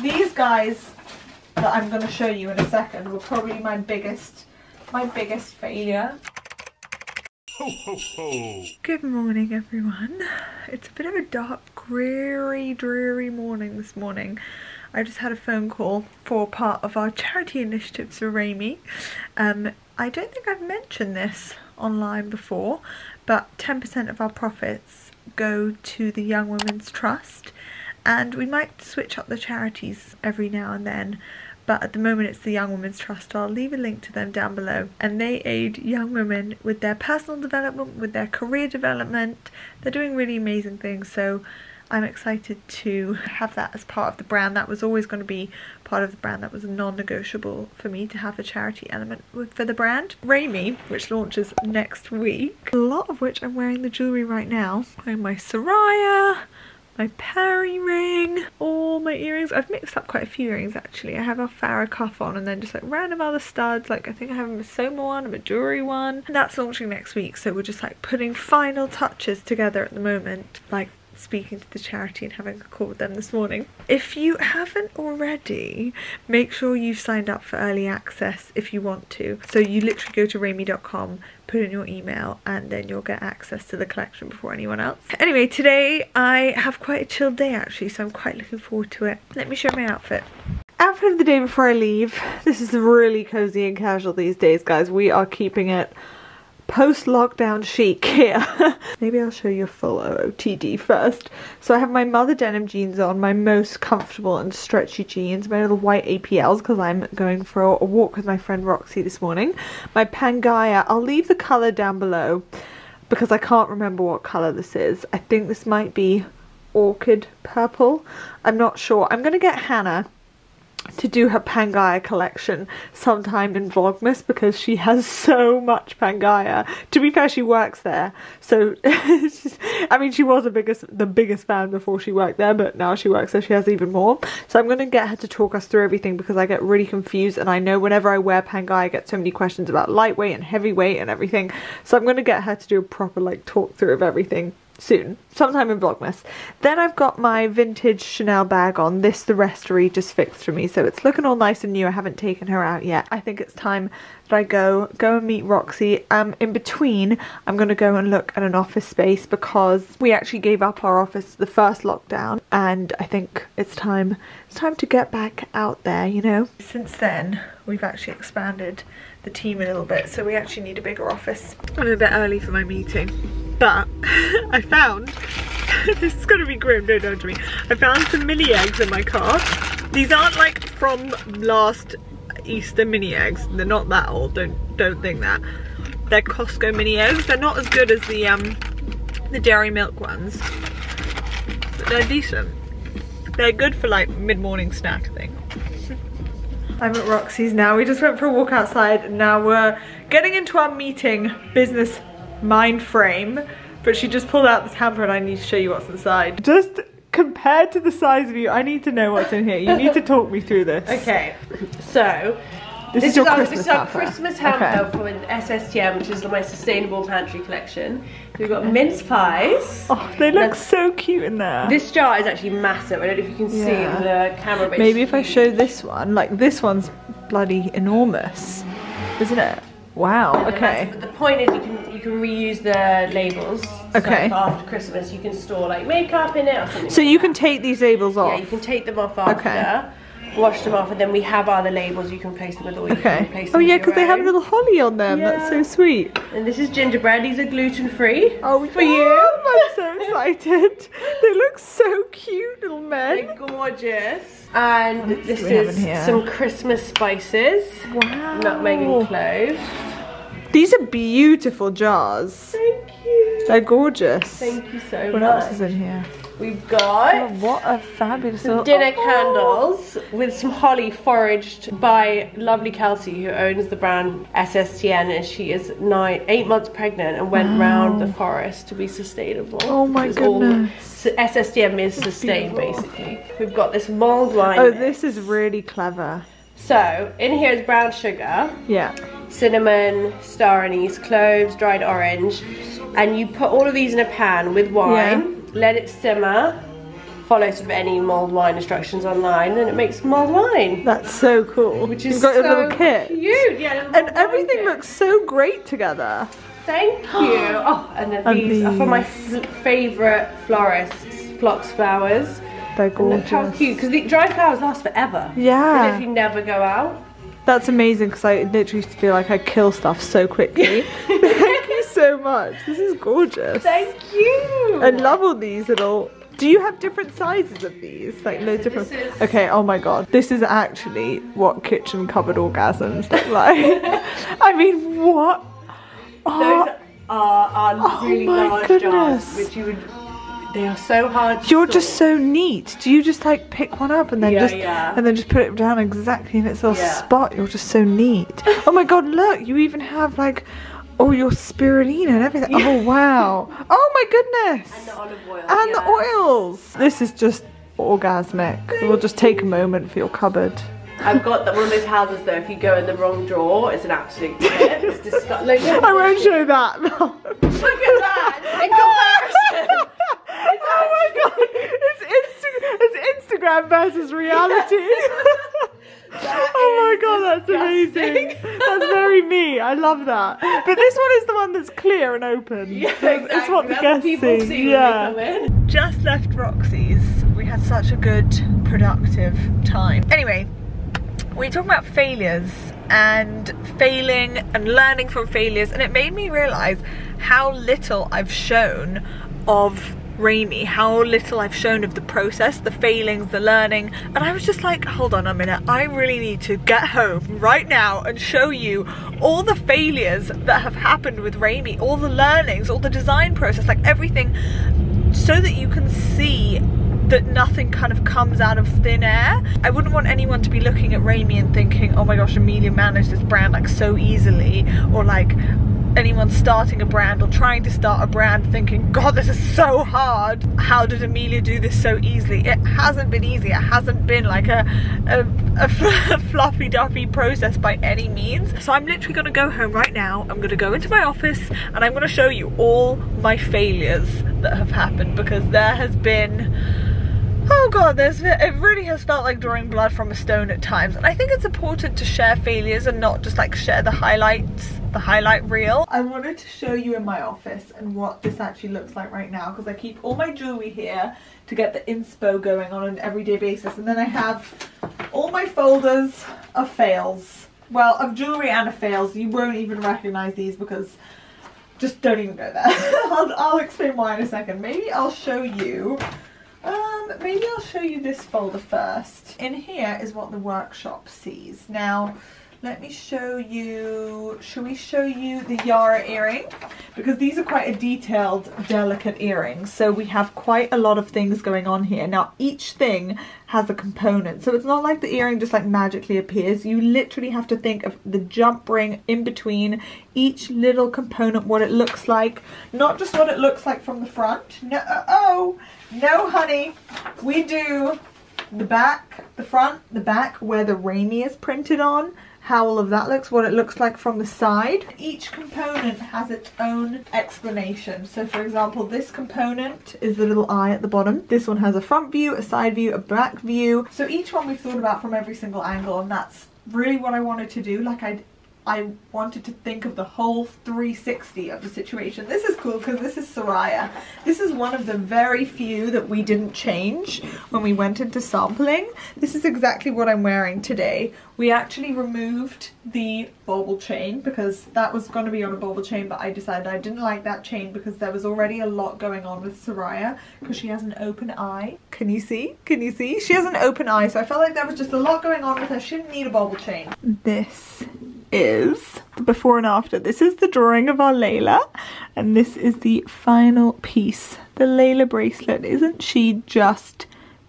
These guys that I'm going to show you in a second were probably my biggest failure. Ho, ho, ho. Good morning, everyone. It's a bit of a dark, dreary morning this morning. I just had a phone call for part of our charity initiatives for Raemi. I don't think I've mentioned this online before, but 10% of our profits go to the Young Women's Trust, and we might switch up the charities every now and then, but at the moment it's the Young Women's Trust, so I'll leave a link to them down below. And they aid young women with their personal development, with their career development. They're doing really amazing things, so I'm excited to have that as part of the brand. That was always going to be part of the brand. That was a non-negotiable for me, to have a charity element for the brand. Raemi, which launches next week, a lot of which I'm wearing the jewellery right now. I'm wearing my Soraya, my Perry ring, all my earrings. I've mixed up quite a few earrings actually. I have a Farah cuff on and then just like random other studs. Like I think I have a Soma one, a Majuri one. And that's launching next week, so we're just like putting final touches together at the moment. Like speaking to the charity and having a call with them this morning. If you haven't already, make sure you've signed up for early access if you want to. So you literally go to raemi.com, put in your email, and then you'll get access to the collection before anyone else. Anyway, today I have quite a chilled day actually, so I'm quite looking forward to it. Let me show my outfit. Outfit of the day before I leave. This is really cozy and casual these days, guys. We are keeping it post-lockdown chic here. Maybe I'll show you a full OOTD first. So I have my mother denim jeans on, my most comfortable and stretchy jeans, my little white APLs because I'm going for a walk with my friend Roxy this morning. My Pangaea, I'll leave the colour down below because I can't remember what colour this is. I think this might be orchid purple. I'm not sure. I'm going to get Hannah to do her Pangaea collection sometime in Vlogmas because she has so much Pangaea. To be fair, she works there, so I mean she was the biggest fan before she worked there, but now she works there she has even more. So I'm going to get her to talk us through everything because I get really confused, and I know whenever I wear Pangaea I get so many questions about lightweight and heavyweight and everything. So I'm going to get her to do a proper like talk through of everything soon, sometime in Vlogmas. Then I've got my vintage Chanel bag on. This the Restory just fixed for me, so it's looking all nice and new. I haven't taken her out yet. I think it's time that I go and meet Roxy. In between I'm going to go and look at an office space because we actually gave up our office the first lockdown, and I think it's time to get back out there, you know. Since then we've actually expanded the team a little bit, so we actually need a bigger office. I'm a bit early for my meeting, but I found, this is gonna be grim, don't judge me. I found some mini eggs in my car. These aren't like from last Easter mini eggs. They're not that old, don't think that. They're Costco mini eggs. They're not as good as the dairy milk ones, but they're decent. They're good for like mid-morning snack thing. I'm at Roxy's now. We just went for a walk outside and now we're getting into our meeting business mind frame, but she just pulled out this hamper and I need to show you what's inside. Just compared to the size of you, I need to know what's in here. You need to talk me through this. Okay, so this is our Christmas hamper from SSTM, which is my sustainable pantry collection. So we've got mince pies. Oh, they look so cute in there. This jar is actually massive. I don't know if you can see in the camera, but maybe if I show this one, like this one's bloody enormous, isn't it? Wow. Okay. The point is you can reuse the labels. Okay. So after Christmas you can store like makeup in it or something. So you can take these labels off. Yeah, you can take them off after. Wash them off, and then we have other labels you can place them with, or you can place them. Oh yeah, because they have a little holly on them. Yeah. That's so sweet. And this is gingerbread. These are gluten free. Oh, for you! I'm so excited. They look so cute, little men. They're gorgeous. And this is some Christmas spices. Wow. Nutmeg and cloves. These are beautiful jars. Thank you. They're gorgeous. Thank you so much. What else is in here? We've got what a fabulous some dinner candles with some holly foraged by lovely Kelsey, who owns the brand SSTN, and she is 8 months pregnant and went round the forest to be sustainable. Oh my goodness. SSTM is sustained basically. We've got this mulled wine. Oh, this is really clever. So in here is brown sugar. Yeah. Cinnamon, star anise, cloves, dried orange, and you put all of these in a pan with wine. Yeah. Let it simmer follow sort of any mulled wine instructions online, and it makes mulled wine. That's so cool. Which is You've got so your little kit. cute. Yeah, And everything looks so great together. Thank you. Oh, and then these are from my favourite florists, Phlox Flowers. They're gorgeous. Look how cute, because the dry flowers last forever. Yeah. They literally never go out. That's amazing, because I literally feel like I kill stuff so quickly. Thank you so much. This is gorgeous. Thank you. I love all these little... Do you have different sizes of these? Like loads different... Okay, oh my god. This is actually what kitchen cupboard orgasms look like. I mean, what? Those are really large jars, which you would... They are so hard to You're store. just so neat. Do you just like pick one up and then and then just put it down exactly in its little spot? You're just so neat. Oh my god, look, you even have like your spirulina and everything. Yeah. Oh wow. Oh my goodness. And the olive oil. And the oils. This is just orgasmic. We'll just take a moment for your cupboard. I've got one of those houses though, if you go in the wrong drawer, it's an absolute tip. It's disgusting. I won't show that. No. Look at that! In comparison! Oh my god! It's Instagram versus reality. Oh my god, that's amazing. That's very me. I love that. But this one is the one that's clear and open. Yeah, exactly. It's what the guests people see. see Yeah. when they come in. Just left Roxy's. We had such a good, productive time. Anyway, we talk about failures and failing and learning from failures, and it made me realise how little I've shown of Raemi, how little I've shown of the process, the failings, the learning, and I was just like, hold on a minute, I really need to get home right now and show you all the failures that have happened with Raemi, all the learnings, all the design process, like everything, so that you can see that nothing kind of comes out of thin air. I wouldn't want anyone to be looking at Raemi and thinking, oh my gosh, Amelia managed this brand like so easily, or like anyone starting a brand or trying to start a brand thinking, god, this is so hard. How did Amelia do this so easily? It hasn't been easy. It hasn't been like a fluffy duffy process by any means. So I'm literally gonna go home right now. I'm gonna go into my office and I'm gonna show you all my failures that have happened, because there has been, oh god, it really has felt like drawing blood from a stone at times. And I think it's important to share failures and not just like share the highlights, the highlight reel. I wanted to show you in my office and what this actually looks like right now, because I keep all my jewelry here to get the inspo going on an everyday basis, and then I have all my folders of fails. Well, of jewelry and of fails. You won't even recognize these because just don't even go there. I'll explain why in a second. Maybe I'll show you this folder first. In here is what the workshop sees. Now, let me show you, shall we show you the Yara earring? Because these are quite a detailed, delicate earrings. So we have quite a lot of things going on here. Now, each thing has a component. So it's not like the earring just like magically appears. You literally have to think of the jump ring in between each little component, what it looks like. Not just what it looks like from the front. No, no honey. We do the back, the front, the back, where the Raemi is printed on, how all of that looks, what it looks like from the side. Each component has its own explanation. So for example, this component is the little eye at the bottom. This one has a front view, a side view, a back view. So each one we've thought about from every single angle, and that's really what I wanted to do. Like I wanted to think of the whole 360 of the situation. This is cool because this is Soraya. This is one of the very few that we didn't change when we went into sampling. This is exactly what I'm wearing today. We actually removed the bauble chain because that was going to be on a bauble chain, but I decided I didn't like that chain because there was already a lot going on with Soraya because she has an open eye. Can you see? Can you see? She has an open eye, so I felt like there was just a lot going on with her. She didn't need a bauble chain. This is the before and after. This is the drawing of our Layla, and this is the final piece, the Layla bracelet. Isn't she just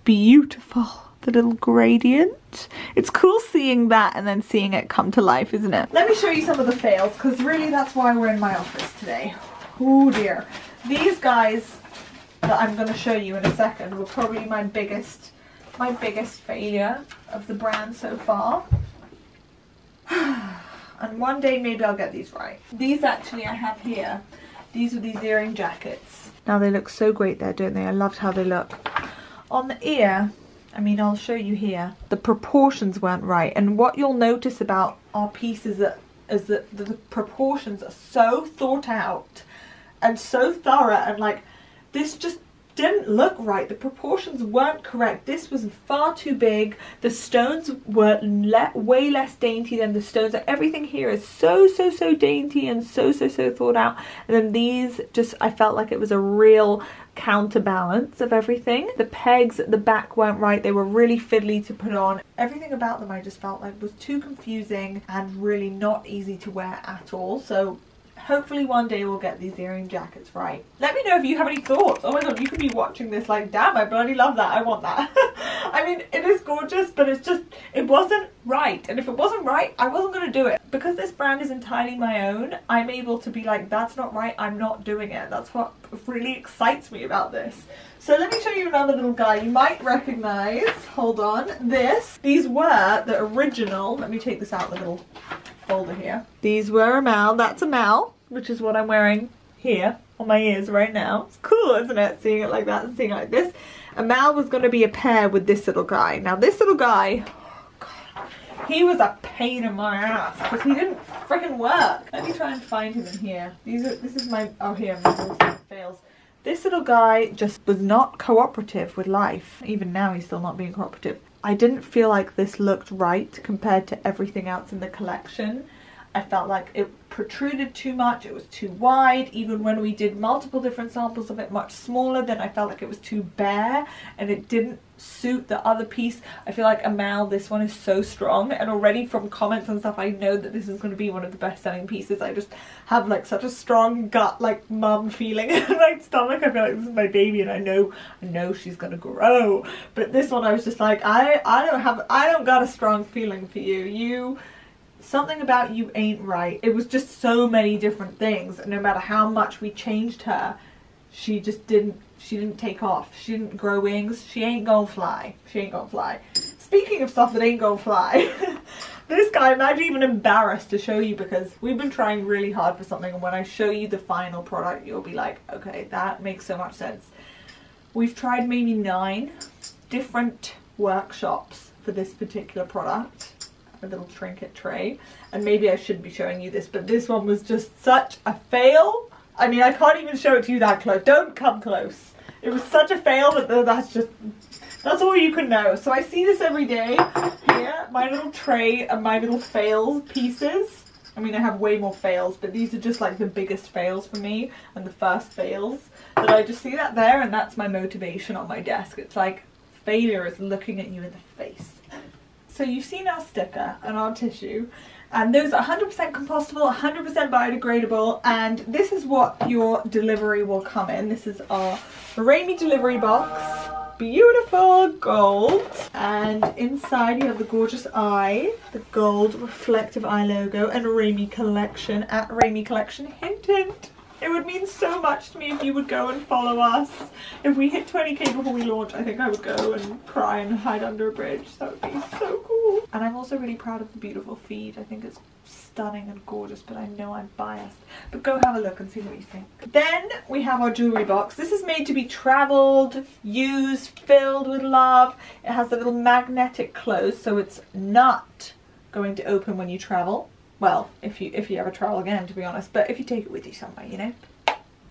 beautiful? The little gradient. It's cool seeing that and then seeing it come to life, isn't it? Let me show you some of the fails, because really that's why we're in my office today. Oh dear. These guys that I'm going to show you in a second were probably my biggest failure of the brand so far. And one day maybe I'll get these right. These actually I have here. These are these earring jackets. Now they look so great there, don't they? I loved how they look. On the ear, I mean, I'll show you here, the proportions weren't right. And what you'll notice about our piece is that the proportions are so thought out and so thorough, and like this just didn't look right. The proportions weren't correct. This was far too big. The stones were way less dainty than the stones. Like, everything here is so dainty and so thought out. And then these just, I felt like it was a real counterbalance of everything. The pegs at the back weren't right. They were really fiddly to put on. Everything about them I just felt like was too confusing and really not easy to wear at all. So hopefully one day we'll get these earring jackets right. Let me know if you have any thoughts. Oh my god, you could be watching this like, damn, I bloody love that. I want that. I mean, it is gorgeous, but it's just, it wasn't right. And if it wasn't right, I wasn't going to do it. Because this brand is entirely my own, I'm able to be like, that's not right, I'm not doing it. That's what really excites me about this. So let me show you another little guy you might recognize. Hold on. These were the original. Let me take this out of the little folder here. These were a Mal. That's a Mal, which is what I'm wearing here on my ears right now. It's cool, isn't it? Seeing it like that and seeing it like this. A Mal was going to be a pair with this little guy. Now this little guy, oh god, he was a pain in my ass because he didn't freaking work. Let me try and find him in here. This is my, oh here, my little fails. This little guy just was not cooperative with life. Even now he's still not being cooperative. I didn't feel like this looked right compared to everything else in the collection. I felt like it protruded too much, it was too wide. Even when we did multiple different samples of it much smaller, then I felt like it was too bare and it didn't suit the other piece. I feel like Amal, this one is so strong, and already from comments and stuff I know that this is going to be one of the best selling pieces. I just have like such a strong gut, like mum feeling in my stomach. I feel like this is my baby and I know she's gonna grow. But this one I was just like, I don't got a strong feeling for you. Something about you ain't right. It was just so many different things, and no matter how much we changed her, she didn't take off. She didn't grow wings. She ain't gonna fly. She ain't gonna fly. Speaking of stuff that ain't gonna fly, this guy, I'm actually even embarrassed to show you because we've been trying really hard for something, and when I show you the final product, you'll be like, okay, that makes so much sense. We've tried maybe 9 different workshops for this particular product. A little trinket tray, and maybe I shouldn't be showing you this, but this one was just such a fail. I mean, I can't even show it to you that close. Don't come close. It was such a fail that that's all you can know. So I see this every day here, my little tray and my little fails pieces. I mean, I have way more fails, but these are just like the biggest fails for me and the first fails. That I just see that there, and that's my motivation on my desk. It's like failure is looking at you in the face. So you've seen our sticker and our tissue, and those are 100% compostable, 100% biodegradable, and this is what your delivery will come in. This is our Raemi delivery box. Beautiful gold, and inside you have the gorgeous eye, the gold reflective eye logo, and Raemi collection at Raemi collection. Hint hint. It would mean so much to me if you would go and follow us. If we hit 20k before we launch, I think I would go and cry and hide under a bridge. That would be so cool. And I'm also really proud of the beautiful feed. I think it's stunning and gorgeous, but I know I'm biased. But go have a look and see what you think. Then we have our jewellery box. This is made to be travelled, used, filled with love. It has the little magnetic close, so it's not going to open when you travel. Well, if you ever travel again, to be honest, but if you take it with you somewhere, you know.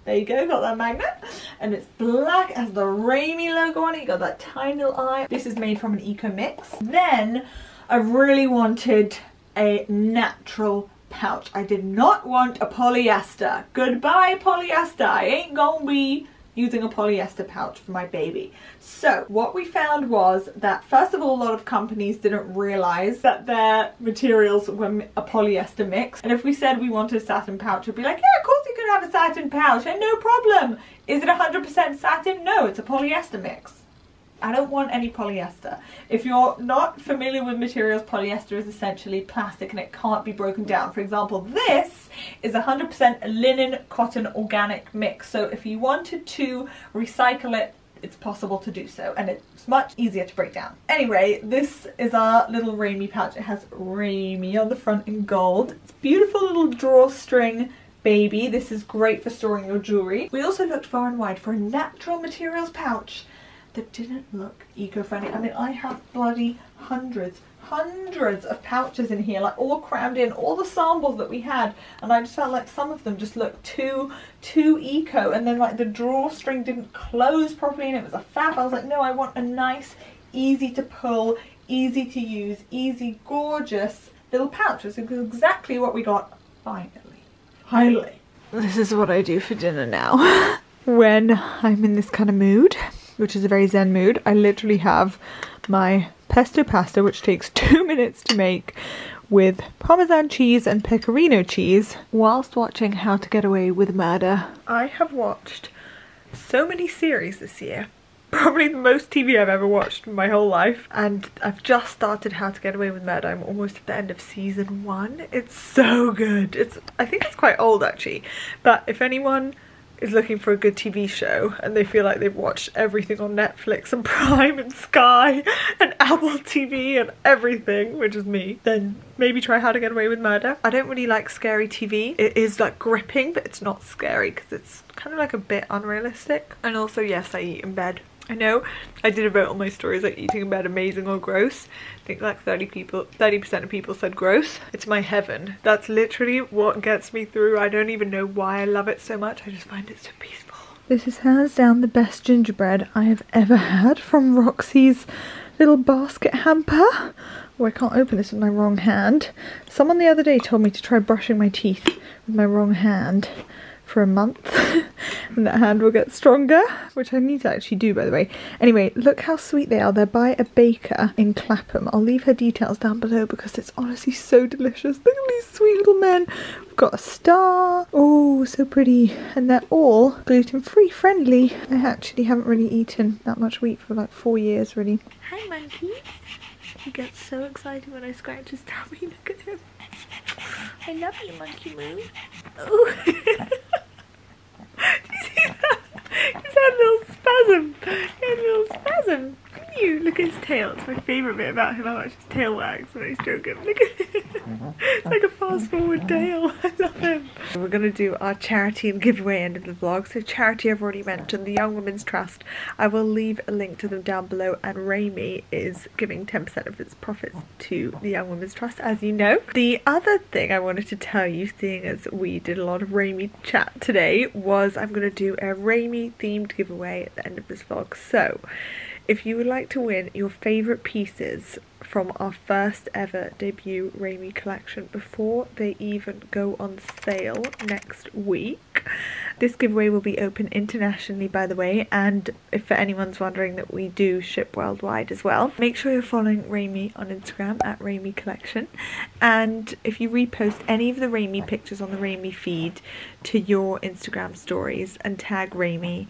There you go, got that magnet. And it's black, it has the Raemi logo on it, you got that tiny little eye. This is made from an eco mix. Then I really wanted a natural pouch. I did not want a polyester. Goodbye polyester. I ain't gonna be using a polyester pouch for my baby. So what we found was that first of all, a lot of companies didn't realize that their materials were a polyester mix, and if we said we wanted a satin pouch, it'd be like, yeah, of course you can have a satin pouch and no problem. Is it 100% satin? No, it's a polyester mix. I don't want any polyester. If you're not familiar with materials, polyester is essentially plastic and it can't be broken down. For example, this is 100% linen cotton organic mix. So if you wanted to recycle it, it's possible to do so, and it's much easier to break down. Anyway, this is our little Raemi pouch. It has Raemi on the front in gold. It's a beautiful little drawstring baby. This is great for storing your jewellery. We also looked far and wide for a natural materials pouch that didn't look eco-friendly. I mean, I have bloody hundreds of pouches in here, like all crammed in, all the samples that we had, and I just felt like some of them just looked too eco, and then like the drawstring didn't close properly and it was a faff. I was like, no, I want a nice, easy to pull, easy to use, easy, gorgeous little pouches. It was exactly what we got finally. This is what I do for dinner now. When I'm in this kind of mood, which is a very zen mood, I literally have my pesto pasta, which takes 2 minutes to make, with Parmesan cheese and pecorino cheese, whilst watching How to Get Away with Murder. I have watched so many series this year. Probably the most TV I've ever watched in my whole life, and I've just started How to Get Away with Murder. I'm almost at the end of season 1. It's so good. I think it's quite old actually, but if anyone is looking for a good TV show and they feel like they've watched everything on Netflix and Prime and Sky and Apple TV and everything, which is me, then maybe try How to Get Away with Murder. I don't really like scary TV. It is like gripping, but it's not scary because it's kind of like a bit unrealistic. And also, yes, I eat in bed. I know I did a vote on my stories like eating in bed amazing or gross. I think like 30% of people said gross. It's my heaven. That's literally what gets me through. I don't even know why I love it so much. I just find it so peaceful. This is hands down the best gingerbread I have ever had from Roxy's little basket hamper. Oh, I can't open this with my wrong hand. Someone the other day told me to try brushing my teeth with my wrong hand for a month and that hand will get stronger, which I need to actually do, by the way. Anyway, look how sweet they are. They're by a baker in Clapham. I'll leave her details down below because it's honestly so delicious. Look at these sweet little men. We've got a star. Oh, so pretty. And they're all gluten-free friendly. I actually haven't really eaten that much wheat for like 4 years really. Hi monkey. He gets so excited when I scratch his tummy. Look at him. I love you, monkey moo. Oh. He's had a little spasm. He had a little spasm. You look at his tail. It's my favourite bit about him, how much his tail wags when I stroke him. Look at it. It's like a fast forward tail. I love him. We're going to do our charity and giveaway end of the vlog. So charity I've already mentioned, the Young Women's Trust. I will leave a link to them down below, and Raemi is giving 10% of its profits to the Young Women's Trust, as you know. The other thing I wanted to tell you, seeing as we did a lot of Raemi chat today, was I'm going to do a Raemi themed giveaway at the end of this vlog. So if you would like to win your favourite pieces from our first ever debut Raemi collection before they even go on sale next week, this giveaway will be open internationally, by the way, and if for anyone's wondering, that we do ship worldwide as well. Make sure you're following Raemi on Instagram at Raemi Collection, and if you repost any of the Raemi pictures on the Raemi feed to your Instagram stories and tag Raemi,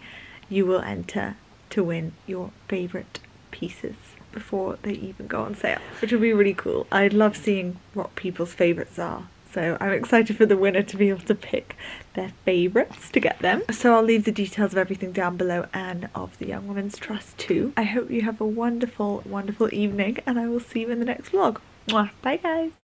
you will enter to win your favourite pieces before they even go on sale, which will be really cool. I love seeing what people's favourites are, so I'm excited for the winner to be able to pick their favourites to get them. So I'll leave the details of everything down below, and of the Young Women's Trust too. I hope you have a wonderful, wonderful evening, and I will see you in the next vlog. Mwah. Bye guys!